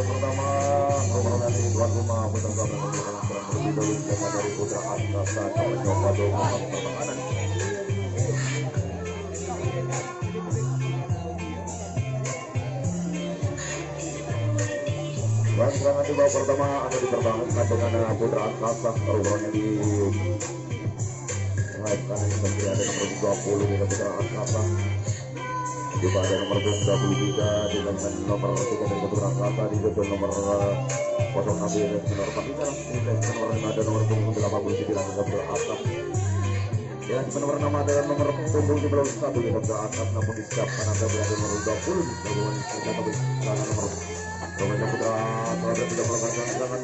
pertama nomor dari tuan rumah putra gabung kurang lebih dulu dari putra angkasa mencoba dengan pertahanan. Serangan di babak pertama akan dipertahankan dengan putra angkasa rupanya di right kanan seperti ada nomor 20 dengan putra angkasa. Juga ada nomor 23 dengan nomor 3 dari putra angkasa di nomor 06 dengan nomor 4 nomor ada nomor 89 dengan putra angkasa. Ya, nomor 6 ada nomor 91 dengan putra angkasa namun disiapkan ada nomor 20 dengan nomor Romanya Putra Saudara tidak melakukan serangan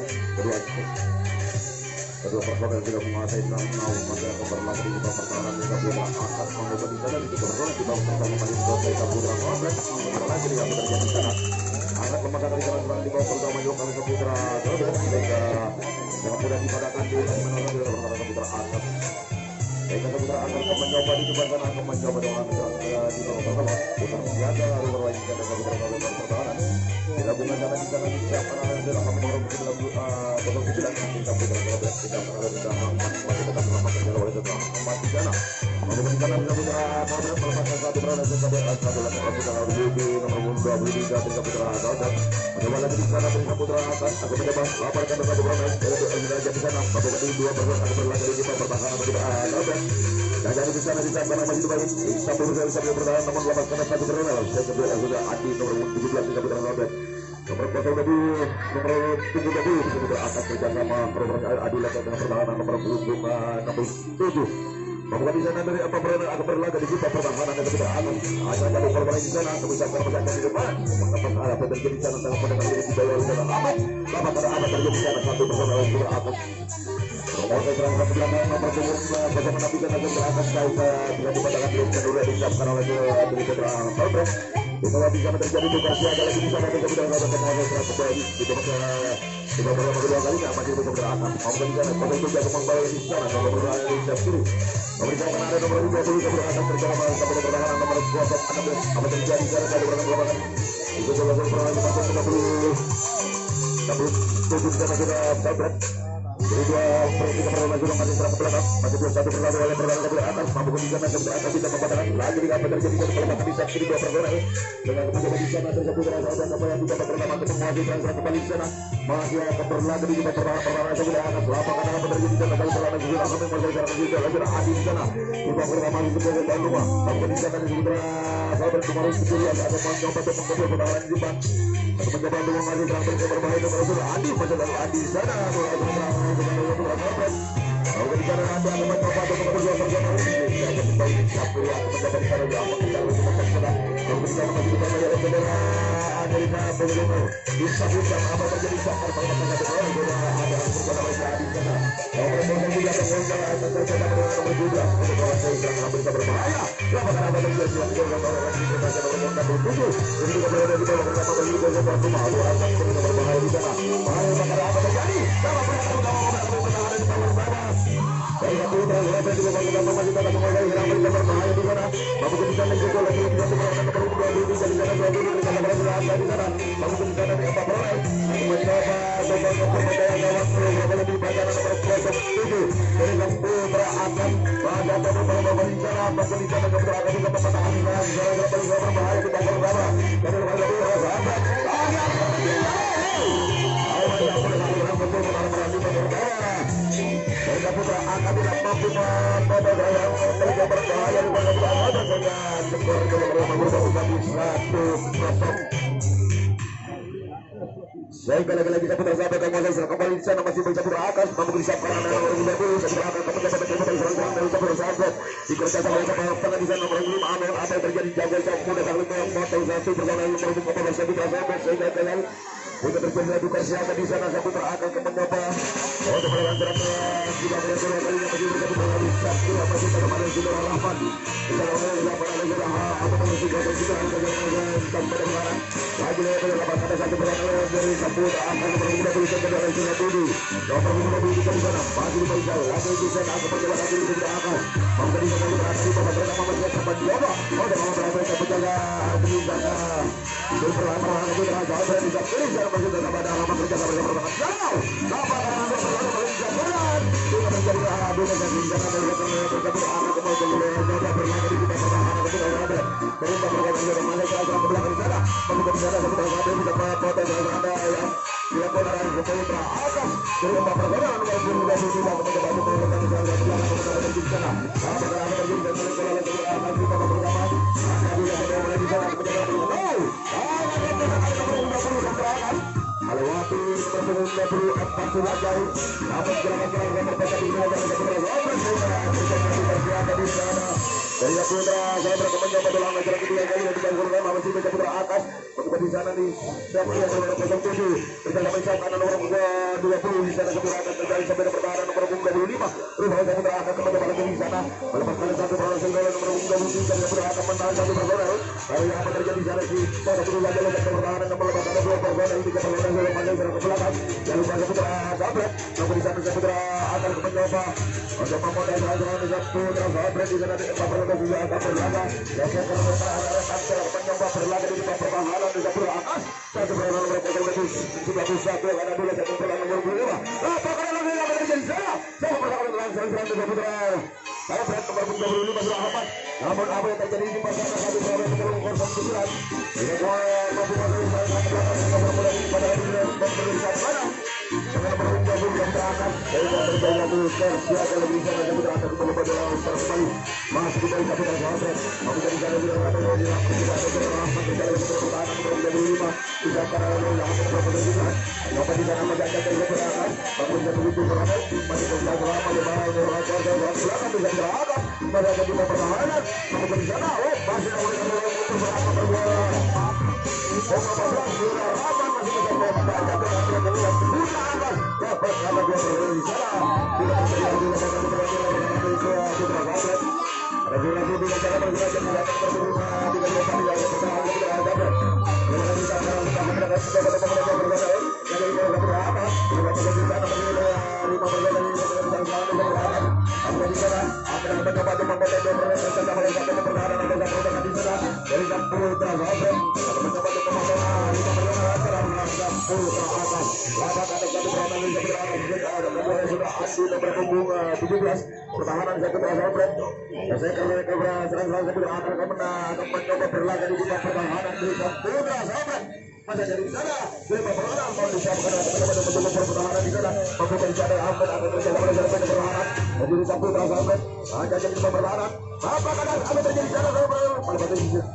kedua personel tidak menguasai Nau maka akan berlaku di babak pertahanan dengan Putra akan mencoba di sana di babak pertama kali selesai Putra Saudara lagi tidak terjadi di sana akan pemakaran di sana di babak pertama juga kali Putra Saudara sehingga dengan mudah dipadamkan di menolak dengan pertahanan Putra akan sehingga Putra akan mencoba di depan sana akan mencoba dengan di babak pertama Putra senjata lalu berlanjutkan dengan Putra Saudara pertahanan gabungan dalam di sana disiapkan adalah nomor 9 kita putar kita masih tetap melakukan jalan oleh tetap di sana nomor di sana bisa putra melepaskan satu berada satu lagi putra di nomor 23 tiga putra Saudara mencoba lagi di sana tiga putra atas akan mencoba laparkan satu berada jadi di sana babak kedua berada akan berlaku di babak pertahanan putra Saudara dan jadi di sana disiapkan masih dibagi satu bertahan namun lepaskan satu berada saya kedua sudah Adi nomor 17 tiga putra Saudara nomor 0 nomor 70 sudah akan bersama nomor Adil dengan pertahanan nomor 67 Bapak di sana dari apa berada akan berlaga di kita pertahanan dan kita akan ada dari korban di sana bisa berjalan di depan mengapa apa terjadi di sana dengan pendengar ini di bawah sana amat apa terjadi di sana satu persona yang sudah akan nomor serangan ke belakang nomor 9 bagaimana bisa akan beratas kita bila dipadakan belum kedua disiapkan oleh dari putra Saudara setelah di sana terjadi tukar siaga lagi di sana kita sudah ada pengawas kembali itu kita beberapa kedua kalinya masih bisa beratas mau di sana pada itu jago membawa di sana nomor berada di sebelah kiri nomor sana ada nomor 20 yang beratas terjawab sampai pertahanan nomor 16 apa terjadi di sana ada berapa itu kalau pertahanan masuk ke 70 di sana sudah tabrak jadi dua pertiga perlawanan juga masih serang ke belakang masih 21 berlalu oleh perlawanan ke atas mampu di sana ke atas tidak membatalkan lagi di apa terjadi di pelemahan di sisi dua perlawanan dengan kemudian di sana tersebut dan apa yang tidak pertama ketemu lagi transfer kembali di sana masih akan berlaku di perlawanan sebelah atas lapangan apa terjadi di sana kali perlawanan juga akan memperbaiki juga lagi Adi di sana kita pertama itu ke tuan rumah mampu di sana di saudara kemarin kecil ada mencoba untuk mengambil perlawanan juga atau mencoba untuk mengambil transfer ke berbahaya nomor Adi masih dalam Adi di sana kalau di sana ada mencoba untuk mengambil perlawanan ini akan kembali satu yang mencoba di sana apa kita harus mencoba kalau di sana masih berbahaya saudara Amerika Belum bisa apa terjadi saat pertama ada bersama Adi di sana orang juga nomor 2 untuk orang saya bisa berbahaya lapangan apa terjadi orang di sana nomor 67 ini juga berada di bawah pertama bagi gol rumah orang yang berbahaya di sana bahaya maka apa terjadi sama pertahanan di bawah saya putra lepas di bawah pertama masih tetap menguasai serangan berbahaya di sana mampu bisa menjaga lagi di sana nomor 2 di sana mereka berada di sana mampu di sana apa boleh mencoba pemberdayaan lewat lebih banyak nomor 07 dari Putra akan pada nomor di sana mampu di sana Putra akan juga pertahanan di sana berbahaya di bawah pertama dari nomor 2 sahabat Putra akan tidak mampu membawa yang mereka berbahaya di bawah pertama dengan skor nomor 1-0 Baik, lagi-lagi kita putar sahabat yang masih kembali di sana masih bisa berakas mampu disiapkan nomor 20 sebelum akan kemudian dapat serang dari sahabat sahabat dikerjakan oleh tengah di sana nomor 5 Amel apa yang terjadi jago mudah sangat memotong satu perlawanan nomor 14 sahabat sehingga kalian untuk terjadi tukar siaga di sana Saputra akan mencoba untuk melakukan serangan tidak boleh kedua kalinya masih bergabung dengan satu apa kita kemarin sudah harapan kita mulai lapangan lagi atau mengisi gol kita sampai dengan lagi lagi lapangan ada satu perlawanan dari Saputra akan berbeda tulisan ke dalam zona tujuh nomor 15 di sana masih diperiksa lagi di sana akan berjalan lagi di sana akan mampu di sana berhasil babak pertama masih sempat dicoba untuk berjaga di sana berperlawanan itu terasa bisa pilih masih tetap sana seputar kabel bisa memotong dari sana yang dilakukan oleh Putra Akas dari 4 persona nomor 22 kepada batu menggunakan jalan dari belakang kepada terjun sana bergerak terjun dan menuju oleh Putra Akas di babak pertama akan dilakukan oleh di sana kepada melewati nomor 24 Sulajai namun gerakan-gerakan yang berbeda di wilayah dari Putra di sana dari Putra saya berkembang pada lama jarak kedua kali dan tidak kurang masih baca Putra Akas untuk di sana di nomor 07 bersama Isam kanan nomor 20 di sana Putra Akas terjadi sampai pertahanan nomor 25 terus Putra Akas kembali balik di sana melepaskan satu proses gol nomor 23 dan Putra Akas menahan satu persona lalu yang terjadi di sana si pada Putra Akas lewat pertahanan nomor 82 persona ini kita melakukan oleh panjang ke belakang lalu pada Putra Akas namun di sana Putra Akas mencoba untuk memodal serangan Putra Akas di sana juga akan berlaga dan yang mencoba berlaga di depan pertahanan di Putra Akas satu perlawanan nomor 91 ada dua satu perlawanan nomor 25 apakah lagi yang terjadi sana sama perlawanan langsung di Putra saya berat nomor 25 Putra Ahmad namun apa yang terjadi di pasar satu perlawanan nomor 09 ini gol mampu masuk nomor pada mana dengan beruntung Putra Akas dari terjadi tersiap kalau bisa ada Putra Akas kembali masih kita bisa Putra Akas mampu dari sana juga ada di kita ada Rahmat dari pertahanan nomor 25 bisa para yang berpeluang dapat di sana menjaga dari Putra Akas mampu jadi begitu berapa masih bisa selama di bawah nomor 1 silakan bisa berada pada di pertahanan mampu di sana masih ada beberapa perbuatan pertahanan satu Putra saya kalau serang-serang satu akan mencoba berlaga di depan pertahanan di Putra Sabret ada dari sana dari pertahanan mau disiapkan ada pertahanan di sana mampu mencari aman akan mencoba berjalan pertahanan menjadi satu Putra Sabret ada jadi pertahanan apa terjadi di sana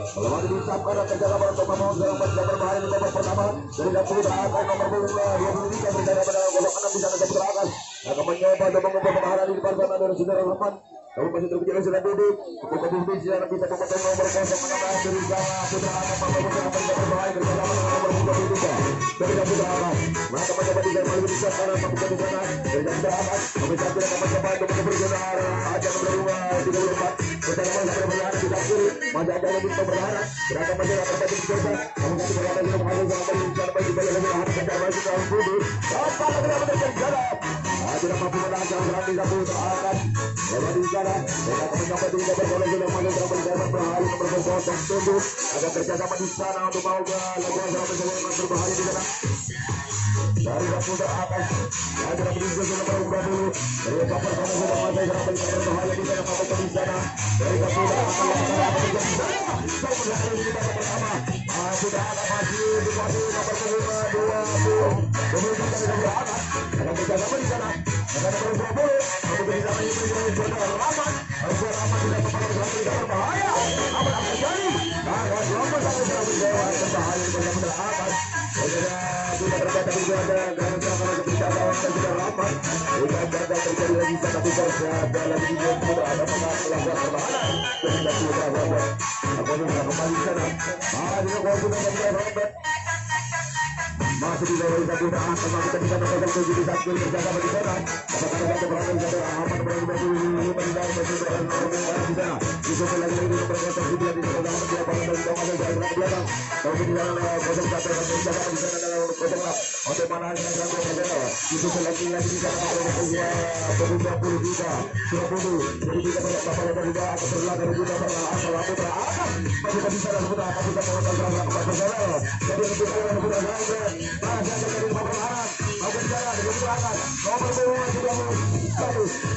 kalau waktu disiapkan dan terjaga untuk membangun dalam berbahaya di babak pertama dari Putra akan nomor 23 berjaga pada golok 6 di sana Putra akan mencoba untuk mengubah pertahanan di depan sana dari Saudara Rahmat namun masih terkejar sudah duduk untuk duduk di sana bisa memotong nomor 0 menambah dari sana Putra akan membangun berbahaya bersama nomor 23 dari Putra akan maka mencoba di sana lebih bisa karena mampu di sana dari Putra akan memisah tidak mencoba untuk berjalan aja nomor 34 Putra akan berjalan di kiri masih ada yang bisa berjalan berapa masih akan berjalan di sana namun masih berjalan di sana bagi berjalan kejar masih dalam duduk apa yang terjadi di sana tidak mampu menahan berani satu Putra akan di sana mereka mencoba di babak bola sudah masuk dalam perjalanan berbahaya nomor 0 tunduk ada kerjasama di sana untuk mau ke lakukan serangan berbahaya di sana dari Putra akan ada berdiri nomor 20 dari kapal sana sudah masuk dalam perjalanan berbahaya di sana mampu di sana dari Putra akan lakukan di sana sama dari kita pertama Putra akan masih dikuasai nomor 20 kemudian dari Putra akan ada kerjasama di sana ada nomor 20 kemudian di sana itu Rahmat tidak terpakai di sana berbahaya apa yang terjadi akan lompat sampai berbahaya bersama Putra akan kita berkata di ada gerakan serangan seperti ada orang dan sudah Rahmat sudah gagal terjadi lagi tapi terjadi lagi di Putra ada melakukan pertahanan ketika Putra Rahmat apa yang kembali di sana ada gol sudah dari Rahmat masih di bawah satu tahan sama kita bisa melakukan tujuh di satu berjaga di sana apakah ada berapa di sana Ahmad berani meninggal di sana itu lagi di pergerakan di sana di sana dia bangun dari bawah dari belakang kalau di sana kosong satu dan berjaga di sana dalam kosong lah untuk mana yang sedang berjaga itu lagi di sana pemuda puluh juga jadi kita banyak kapal juga atau berlaga juga asal Putra akan masih di sana Putra akan kita melakukan perjalanan jadi itu Putra akan masih ada dari pertahanan mau berjalan dengan serangan nomor 21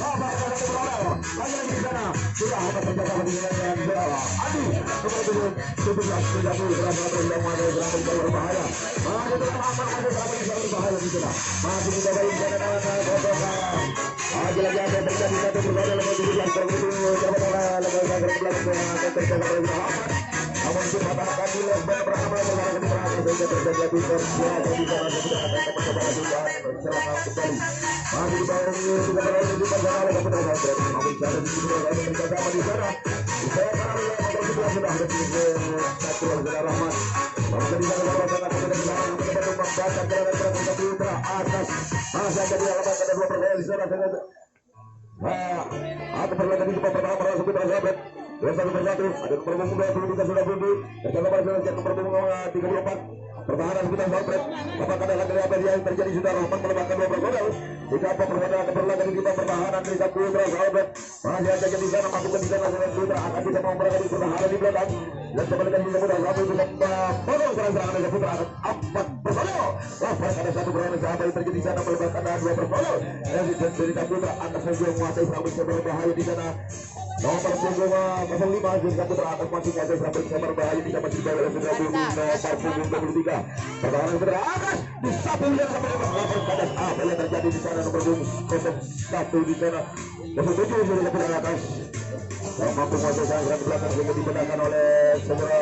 apa yang ada berada lagi di sana sudah ada penjaga di sana Adi nomor 7 berbahaya. Masih berbahaya di sana. Masih dicoba di sana lagi ada terjadi satu berbahaya lebih 17 namun dimatahkan di lebar pertama sehingga terjadi tersiar di sana sudah ada teman-teman juga serangan kembali masih dibangun juga berlalu di sana oleh Putra Sadret namun cara di sini ada bersama di sana saya karena sudah ada di satu Rahmat masih di sana dapat sangat sudah dilarang untuk membaca jalan Putra atas masih ada di halaman ada dua pergaulan di sana atau perlahan di pertama para Putra Sadret yang satu persatu ada nomor punggung 23 sudah bunyi tercatat pada selesai nomor punggung 34 pertahanan kita Sadret apakah ada lagi apa yang terjadi sudah Rahman melemahkan dua pergaulan jika apa perlahan keperlahan kita pertahanan di Putra Sadret masih ada di sana masukkan di sana dengan Putra akan kita mau berada di pertahanan di belakang dan kembali di Putra satu itu membangun serangan dari Putra empat pergaulan lapas ada satu perlahan apa yang terjadi di sana melemahkan dua pergaulan dan dari Putra atas saja menguasai serangan berbahaya di sana nomor punggung 05 Jika Putra atas masih ada serangan berbahaya di sana masih dibawa oleh Putra nomor punggung 23 pertahanan Putra atas disapu dan sampai lapor pada apa yang terjadi di sana nomor punggung 01 di sana 07 sudah Putra atas mampu menguasai serangan belakang sehingga dibenarkan oleh semua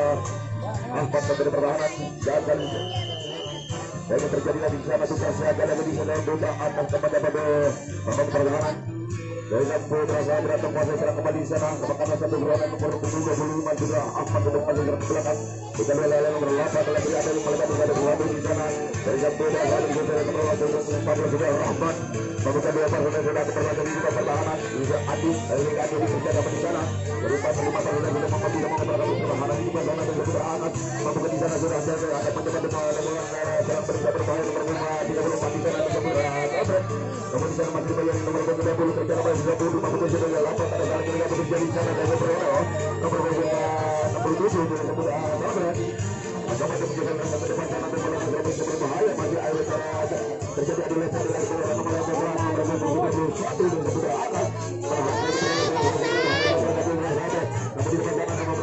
empat dari pertahanan dan yang terjadi di sana tugas ada lagi di sana Putra atas kepada mampu pertahanan dengan Putra Sadret menguasai serang kembali di sana apakah satu gerangan nomor punggung 25 juga Ahmad untuk masuk ke belakang kita lihat nomor 8 telah berada di melekat pada dua di sana dengan Putra Sadret juga nomor 14 juga Rahmat membuka dua persen sudah terlalu di pertahanan juga Adi ini Adi dikerjakan di sana dari 45 persen sudah memang tidak mengeluarkan pertahanan di sana dan juga Anas membuka di sana sudah ada pencepat dengan dalam berbahaya nomor 5 34 di sana Putra Sadret namun di sana masih banyak nomor 30 terjaga 30 masuk ke sana 8 ada kali kita bekerja di sana dan nomor 67 itu disebut Sadret macam ada kemudian satu depan sana dan berbahaya masih air terjadi adu lebar dari nomor 21 dan disebut Anas namun di depan sana nomor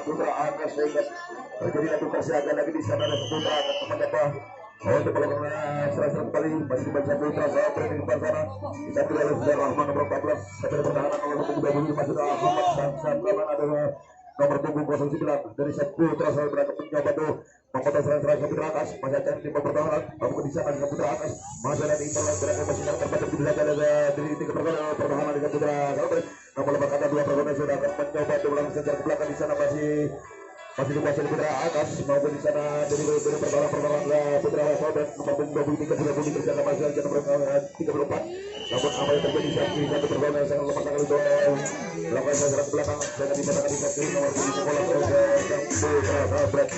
Putra Anas Terjadi lagi persiapan lagi di sana ada Putra teman apa? Untuk melakukan serasa kembali masih dibaca Putra saat berada di depan sana. Disamping oleh Saudara Rahman nomor 14 sampai pertahanan nomor 35 sudah Ahmad Samsan Rahman ada nomor punggung 09 dari Saputra saya berangkat mencoba tuh memotong serang-serang Saputra atas masih akan di pertahanan namun di sana Saputra atas masih ada impor berangkat masih terbaca di belakang ada dari tiga pertahanan di Saputra kalau nomor 8 ada dua pertahanan sudah akan mencoba tuh belakang sejar ke belakang di sana masih dikuasai di Putra atas maupun di sana dari pertahanan Putra Sahabat nomor 23 sudah pun dikerjakan masih ada nomor 34 namun apa yang terjadi saat ini satu pertahanan yang sangat lemah sekali untuk melakukan sejarah ke belakang dan dipatahkan di kaki nomor 7 bola ke Putra Sahabat.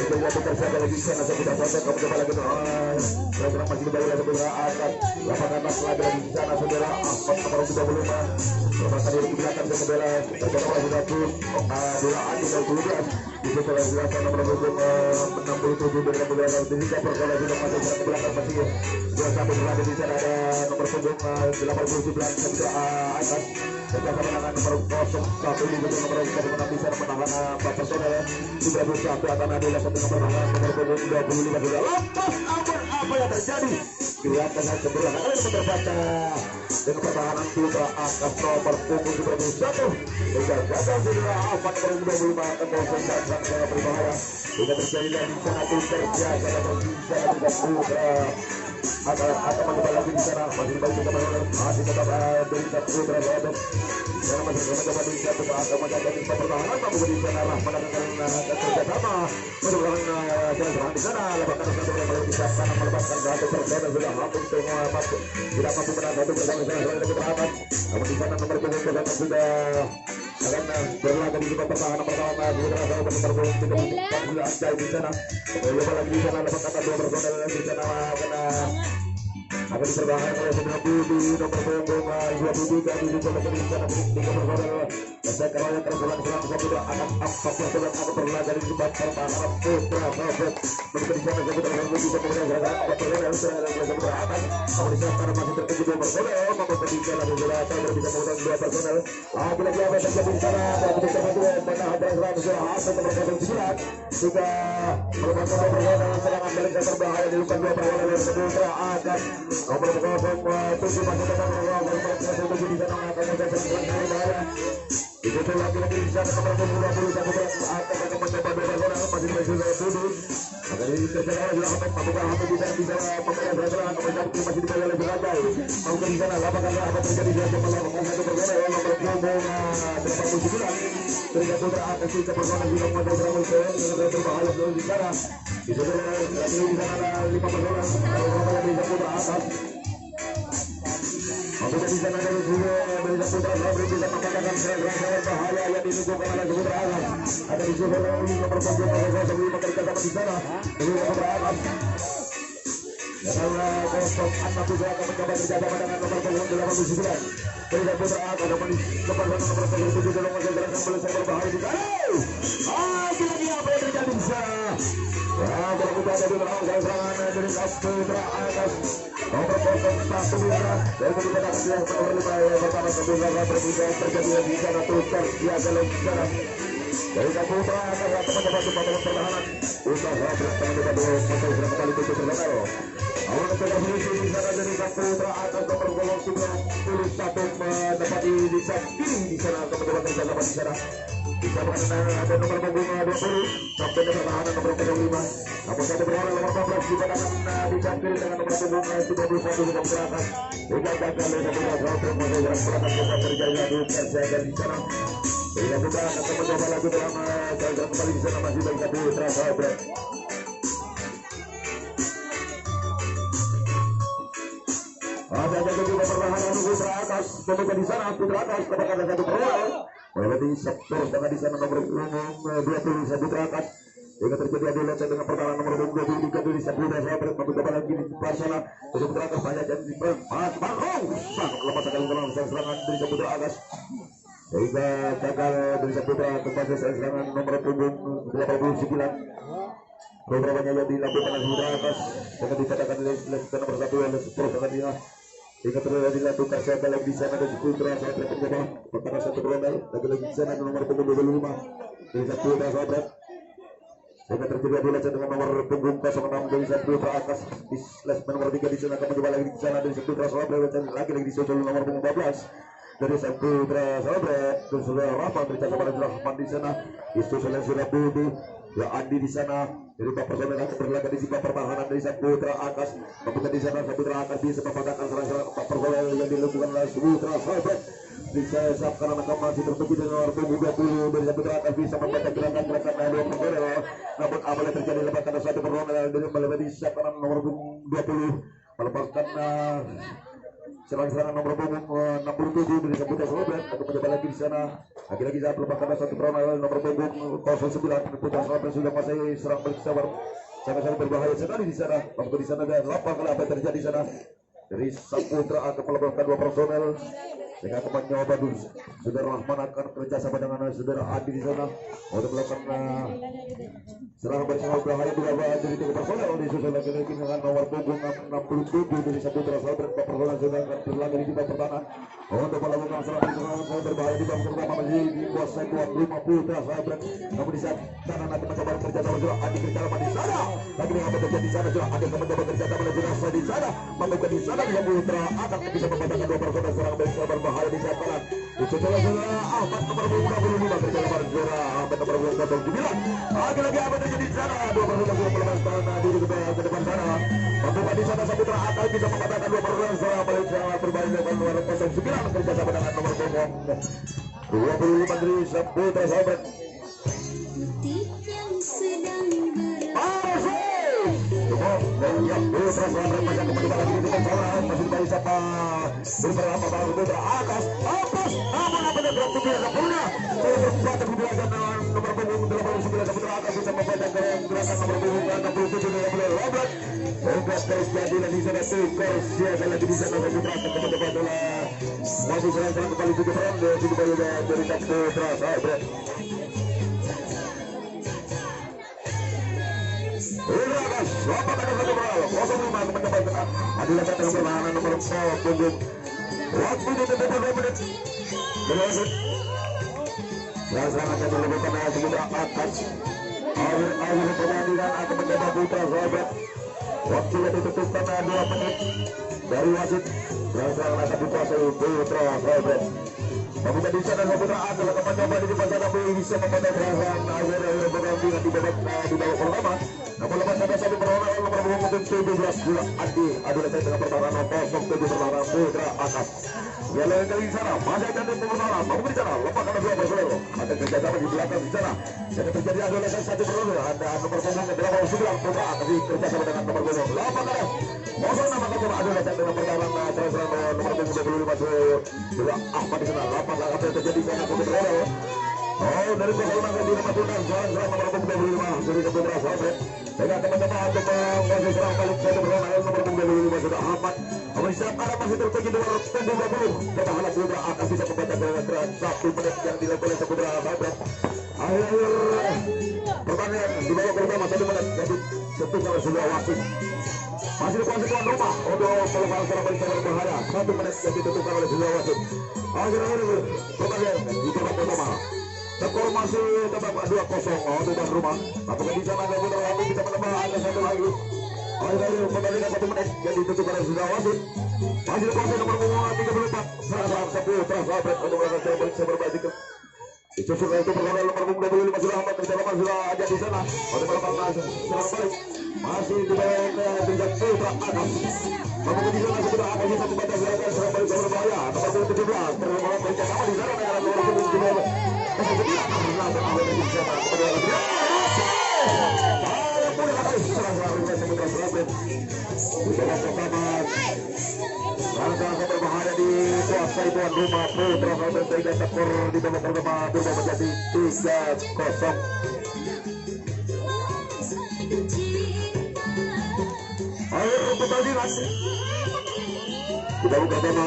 Terjadi tersiaga lagi sana sudah foto kamu coba lagi sekarang masih di bawah saudara atas lapangan atas lagi di sana saudara Ahmad nomor 25 lepaskan diri ke belakang dan membela terjadi oleh sudah pun bola Adi dan 12 di situ lagi lapan nomor 67 dengan beberapa di situ perkola sudah masuk ke belakang masih dua sampai berada di sana ada nomor punggung 89 sudah atas setelah kemenangan nomor 01 di nomor 26 bisa menahan 4 personel sudah berusaha akan ada satu pertahanan nomor 25 sudah lepas apa yang terjadi kelihatan sebelah kali terbaca dengan pertahanan Putra atas nomor punggung 91 sudah gagal sudah apa nomor 25 kembali sangat berbahaya sudah terjadi dan di sana tuh terbiasa dan bisa juga Putra akan mencoba lagi di sana masih dibantu sama masih tetap berita Putra Sahabat dan masih mencoba di sana akan mencoba di pertahanan namun di sana lah menangkan kerjasama merupakan serang di sana lepaskan satu yang bisa sana melepaskan satu persen sudah hampir semua masuk tidak mampu menang satu persen sana lebih teramat namun di sana nomor punggung sudah akan berlaga di pertahanan pertama Putra Sahabat nomor punggung sudah anjay di sana coba lagi di sana lepaskan dua persen di sana akan diperbahan oleh Saudara Budi nomor punggung 23 di sana di sana tiga persen dan kerana keresahan selang Saudara akan apa Saudara akan berlaga di tempat pertahanan Putra Sahabat mereka di sana Saudara yang bisa kemudian gerakan apa perlahan yang sudah ada Saudara atas namun di sana karena masih tertuju dua personel maka ketika lagi Saudara Saudara bisa menggunakan dua personel lagi-lagi apa yang terjadi di sana dan ketika kedua mana ada serangan Saudara Hasan nomor 09 juga melepaskan perlawanan serangan balik yang berbahaya di depan dua perlawanan dari Putra atas nomor 07 masih datang nomor 07 di sana akan serangan berbahaya itu lagi-lagi di sana nomor 20 satu akan mencoba dua perlawanan masih masih Budi akan dikerjakan oleh Ahmad apakah Ahmad bisa pemain serangan atau masih dibayar oleh Berajai maka di sana lapangan apa terjadi di atas melakukan satu perlawanan nomor 89 Ketika Putra akan tiga perlawanan juga pada serangan yang berbahaya di sana di sana ada 5 perlawanan yang bisa Putra atas apabila di sana ada juga dari Putra Sabri bisa mengatakan serangan bahaya yang dilakukan oleh Putra atas ada di sana nomor punggung 05 kerjasama di sana dengan Putra atas karena kosong anak juga akan mencoba kerjasama dengan nomor punggung 89 Ketika Putra akan nomor nomor 7 dalam menjalankan belum berbahaya di sana lagi apa yang terjadi di sana berputar dari belakang serangan dari Putra atas nomor 01 dan kemudian akan yang nomor 5 pertama kedua berbeda terjadi di sana terus terbiasa lagi di sana dari Putra akan mencoba membangun pertahanan usaha bertahan di bawah masuk kembali ke pertahanan awal ketika polisi di sana dari Putra atas nomor 91 mendapati di kiri di sana kemudian terjaga di sana bisa mengenai ada nomor punggung 20 sampai ke pertahanan nomor 05 namun satu berlalu nomor 14 juga akan dicampur dengan nomor punggung 31 juga berangkat hingga gagal oleh nomor 1 masuk berangkat juga terjaga di terjaga di sana sehingga kita akan mencoba lagi dalam jalan kembali di sana masih bagi Putra Sahabat ada yang juga pertahanan Putra atas kemudian di sana Putra atas apakah ada satu perlawanan berarti sektor dengan di sana nomor 20 Putra atas hingga terjadi adu loncat dengan pertahanan nomor 23 di Putra Sahabat mencoba lagi di depan sana Putra atas banyak yang sangat lepas sekali dalam serangan dari Putra atas sehingga gagal dari Putra kepada serangan nomor punggung 89 programnya yang dilakukan oleh Putra atas dengan dikatakan oleh nomor 1 oleh Putra dia Ingat terus dilakukan siapa lagi di sana dan Putra sahabat pencoba perkara satu berondal lagi di sana nomor punggung 25 dari Putra sahabat. Sehingga terjadi bola dengan nomor punggung 06 dari Putra atas di slash nomor 3 di sana akan mencoba lagi di sana dari Putra sahabat lagi disusul nomor punggung 14 dari Putra sahabat dan sudah Rahman berjasa pada Rahman di sana disusul sudah Budu ya Andi di sana dari Bapak Saudara akan berlaga di sisi pertahanan dari Putra atas membuka di sana Putra akan bisa memadamkan serangan Bapak Saudara yang dilakukan oleh Putra sahabat bisa siapkan anak masih tertuju dengan nomor punggung 20 dari Putra akan bisa membaca gerakan-gerakan dua Saudara namun apabila terjadi lebakan satu perlawanan dari melewati siapkan nomor punggung 20 melepaskan serangan nomor punggung 67 dari Putra sahabat akan mencoba lagi di sana lagi-lagi saat melepaskan satu perlawanan nomor punggung 09 Putra sahabat sudah masih serang balik sabar sangat-sangat berbahaya sekali di sana waktu di sana dan lapang kalau apa yang terjadi di sana dari Saputra akan melepaskan dua personel sehingga akan mencoba dulu Saudara Rahman akan kerjasama dengan Saudara Adi di sana untuk melakukan serangan bersama berbahaya juga dari tiga personel disusul lagi dengan nomor punggung 67 dari Saputra sahabat personel sudah akan berlaga di bawah pertahanan untuk melakukan serangan berbahaya di bawah pertama masih di kuasai tuan rumah Putra sahabat namun di saat kanan akan mencoba kerjasama juga Adi kerjasama di sana lagi dengan apa terjadi di sana juga Adi akan mencoba kerjasama dengan Saputra di sana membuka di sana dengan Putra akan bisa membatalkan dua personel serangan berbahaya di saat kanan disusul Ahmad nomor 25 kerjasama dengan Ahmad nomor 09 lagi-lagi apa terjadi di sana dua personel sudah melepas tanah di depan sana membuka di sana Saputra akan bisa membatalkan dua personel serangan berbahaya dengan nomor 09 kerjasama dengan nomor punggung 25 dari Saputra sahabat. Ya, Putra sahabat masih kembali lagi di depan sana masih dari siapa beberapa barang Putra atas namun apa yang berlaku di sempurna sudah berbiasa nomor punggung 89 Putra akan bisa membaca gerakan nomor punggung 67 dari Robert Robert terjadi lagi sana Persia lagi di sana Putra akan kembali bola masih serang-serang kembali juga peran dari Putra sahabat. Selamat datang satu bola 05 mencapai adalah satu perlawanan nomor 4 punggung waktu ditutup 2 menit berlanjut dan serangan yang dilakukan Saputra atas akhir pertandingan akan mencoba Putra sahabat waktu yang ditutupkan 2 menit dari wasit dan serangan akan dikuasai Putra sahabat membuka di sana Saputra akan mencoba di depan sana bisa membaca serangan akhir pertandingan di babak pertama namun lepas ada satu perlawanan nomor punggung 17 gula Adi saya dengan pertahanan 07 perlawanan Putra atas ya lain kali di sana masih ada perlawanan namun di sana lepas ada dua personel ada kerjasama di belakang di sana yang terjadi adalah satu perlawanan ada nomor punggung 9 Putra akan kerjasama dengan nomor punggung 8 nama coba adalah saya dengan pertahanan serang nomor punggung 25 juga Ahmad di sana lepas apa yang terjadi di sana perlawanan dari perlawanan di nomor punggung serang nomor punggung 25 dari Putra sahabat dengan teman-teman untuk mengasih serang balik satu perlawanan nomor punggung 25 sudah Ahmad namun siap arah masih tertuju dengan punggung 20 pertahanan Putra akan bisa membaca gerakan 1 menit yang dilakukan oleh Putra sahabat akhir pertandingan di babak pertama 1 menit jadi tentukan sudah wasit masih dikuasai tuan rumah untuk melakukan serang balik yang berbahaya 1 menit yang ditentukan oleh sudah wasit akhir pertandingan di babak pertama skor masih tetap 2-0 untuk tuan rumah apakah di sana ada Putra lagi bisa menambah ada satu lagi akhir pertandingan 1 menit yang ditentukan oleh sudah wasit masih dikuasai nomor 34 serang Saputra sahabat untuk melakukan serang balik yang berbahaya disusul itu perlawanan nomor punggung 25 sudah Ahmad kerjasama sudah ada di sana untuk melakukan serang balik masih di bawah tingkat Putra atas namun di sana sudah akan bisa membaca gerakan serang balik yang berbahaya nomor 17 perlawanan kerjasama di sana dengan nomor punggung 9 berbahaya dikuasai tuan rumah Putra sahabat sehingga skor di babak pertama berubah menjadi 3-0 akhir pertandingan di babak pertama